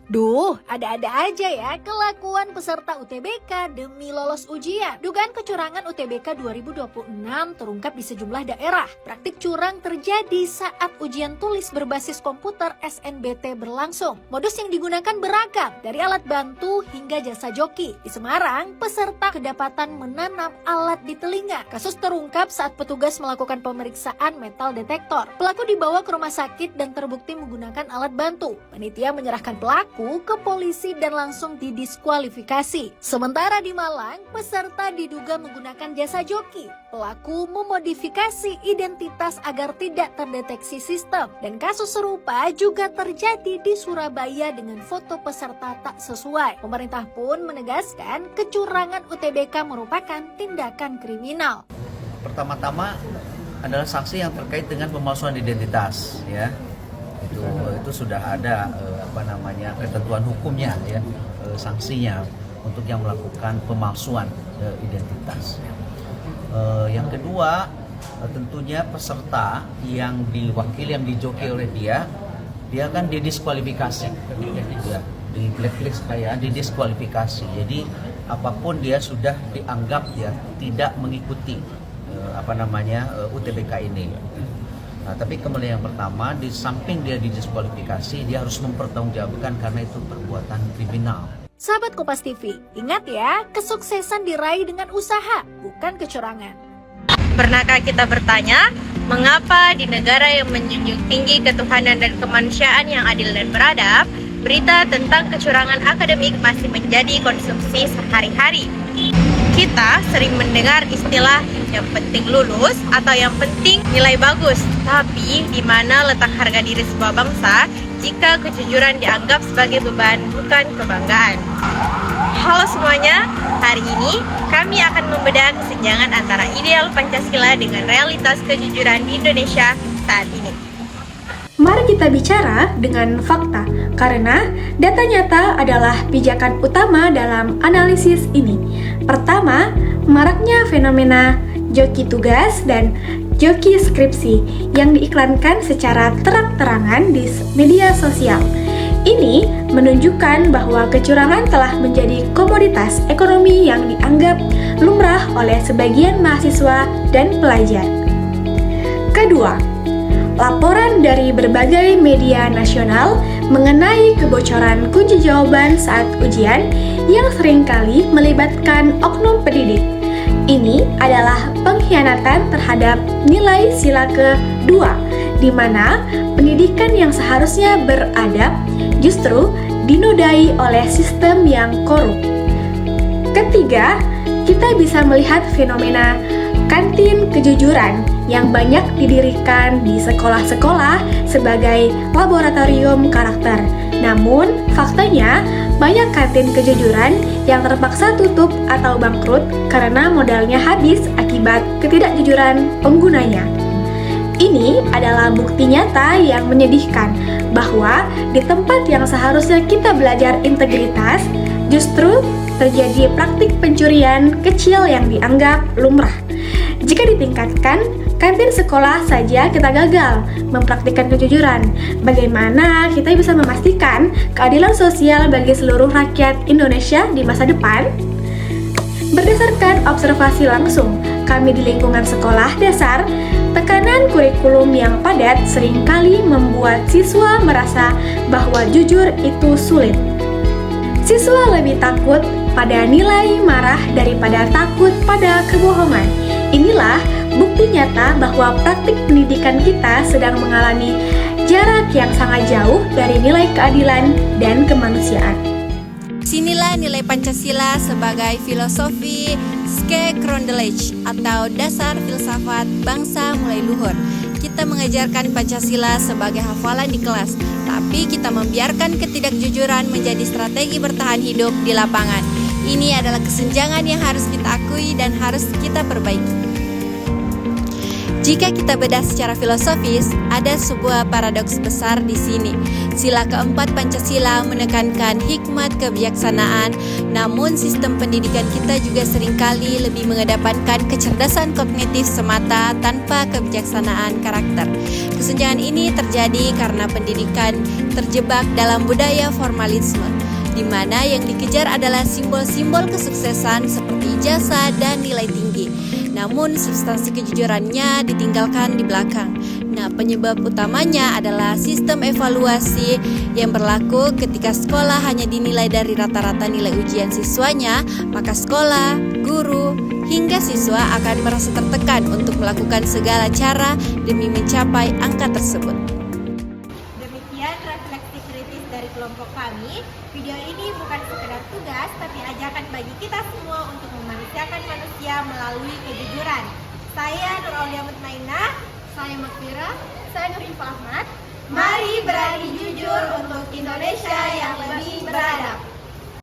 Duh, ada-ada aja ya kelakuan peserta UTBK demi lolos ujian. Dugaan kecurangan UTBK 2026 terungkap di sejumlah daerah. Praktik curang terjadi saat ujian tulis berbasis komputer SNBT berlangsung. Modus yang digunakan beragam, dari alat bantu hingga jasa joki. Di Semarang, peserta kedapatan menanam alat di telinga. Kasus terungkap saat petugas melakukan pemeriksaan metal detektor. Pelaku dibawa ke rumah sakit dan terbukti menggunakan alat bantu. Panitia menyerahkan pelaku ke polisi dan langsung didiskualifikasi. Sementara di Malang, peserta diduga menggunakan jasa joki. Pelaku memodifikasi identitas agar tidak terdeteksi sistem. Dan kasus serupa juga terjadi di Surabaya dengan foto peserta tak sesuai. Pemerintah pun menegaskan kecurangan UTBK merupakan tindakan kriminal. Pertama-tama adalah sanksi yang terkait dengan pemalsuan identitas, ya. Itu sudah ada ketentuan hukumnya, ya, sanksinya untuk yang melakukan pemalsuan identitas. Yang kedua, tentunya peserta yang diwakili, yang dijoki oleh dia kan didiskualifikasi, ya, di blacklist kayak didiskualifikasi. Jadi apapun dia sudah dianggap ya tidak mengikuti UTBK ini. Nah, tapi kemudian yang pertama, di samping dia didiskualifikasi, dia harus mempertanggungjawabkan karena itu perbuatan kriminal. Sahabat Kompas TV, ingat ya, kesuksesan diraih dengan usaha, bukan kecurangan. Pernahkah kita bertanya, mengapa di negara yang menjunjung tinggi ketuhanan dan kemanusiaan yang adil dan beradab, berita tentang kecurangan akademik masih menjadi konsumsi sehari-hari? Kita sering mendengar istilah yang penting lulus atau yang penting nilai bagus. Tapi di mana letak harga diri sebuah bangsa jika kejujuran dianggap sebagai beban bukan kebanggaan? Halo semuanya, hari ini kami akan membedah kesenjangan antara ideal Pancasila dengan realitas kejujuran di Indonesia saat ini. Mari kita bicara dengan fakta, karena data nyata adalah pijakan utama dalam analisis ini. Pertama, maraknya fenomena joki tugas dan joki skripsi yang diiklankan secara terang-terangan di media sosial. Ini menunjukkan bahwa kecurangan telah menjadi komoditas ekonomi yang dianggap lumrah oleh sebagian mahasiswa dan pelajar. Kedua, laporan dari berbagai media nasional mengenai kebocoran kunci jawaban saat ujian yang seringkali melibatkan oknum pendidik. Ini adalah pengkhianatan terhadap nilai sila kedua, di mana pendidikan yang seharusnya beradab justru dinodai oleh sistem yang korup. Ketiga, kita bisa melihat fenomena kantin kejujuran yang banyak didirikan di sekolah-sekolah sebagai laboratorium karakter. Namun, faktanya banyak kantin kejujuran yang terpaksa tutup atau bangkrut karena modalnya habis akibat ketidakjujuran penggunanya. Ini adalah bukti nyata yang menyedihkan bahwa di tempat yang seharusnya kita belajar integritas, justru terjadi praktik pencurian kecil yang dianggap lumrah. Jika ditingkatkan, kantin sekolah saja kita gagal mempraktikkan kejujuran. Bagaimana kita bisa memastikan keadilan sosial bagi seluruh rakyat Indonesia di masa depan? Berdasarkan observasi langsung kami di lingkungan sekolah dasar, tekanan kurikulum yang padat seringkali membuat siswa merasa bahwa jujur itu sulit. Siswa lebih takut pada nilai marah daripada takut pada kebohongan. Inilah bukti nyata bahwa praktik pendidikan kita sedang mengalami jarak yang sangat jauh dari nilai keadilan dan kemanusiaan. Sinilah nilai Pancasila sebagai filosofi Skekrondelej atau dasar filsafat bangsa mulai luhur. Kita mengajarkan Pancasila sebagai hafalan di kelas, tapi kita membiarkan ketidakjujuran menjadi strategi bertahan hidup di lapangan. Ini adalah kesenjangan yang harus kita akui dan harus kita perbaiki. Jika kita bedah secara filosofis, ada sebuah paradoks besar di sini. Sila keempat Pancasila menekankan hikmat kebijaksanaan, namun sistem pendidikan kita juga seringkali lebih mengedepankan kecerdasan kognitif semata tanpa kebijaksanaan karakter. Kesenjangan ini terjadi karena pendidikan terjebak dalam budaya formalisme, di mana yang dikejar adalah simbol-simbol kesuksesan seperti ijazah dan nilai tinggi. Namun substansi kejujurannya ditinggalkan di belakang. Nah, penyebab utamanya adalah sistem evaluasi yang berlaku ketika sekolah hanya dinilai dari rata-rata nilai ujian siswanya, maka sekolah, guru, hingga siswa akan merasa tertekan untuk melakukan segala cara demi mencapai angka tersebut. Demikian refleksi kritis dari kelompok kami. Video ini bukan sekedar tugas, tapi ajakan bagi kita semua untuk memanusiakan manusia melalui kejujuran. Saya Nur Aulia Mutmainah, Saya Makfira, saya Nur Ifa Ahmad. mari berani jujur untuk Indonesia yang lebih beradab.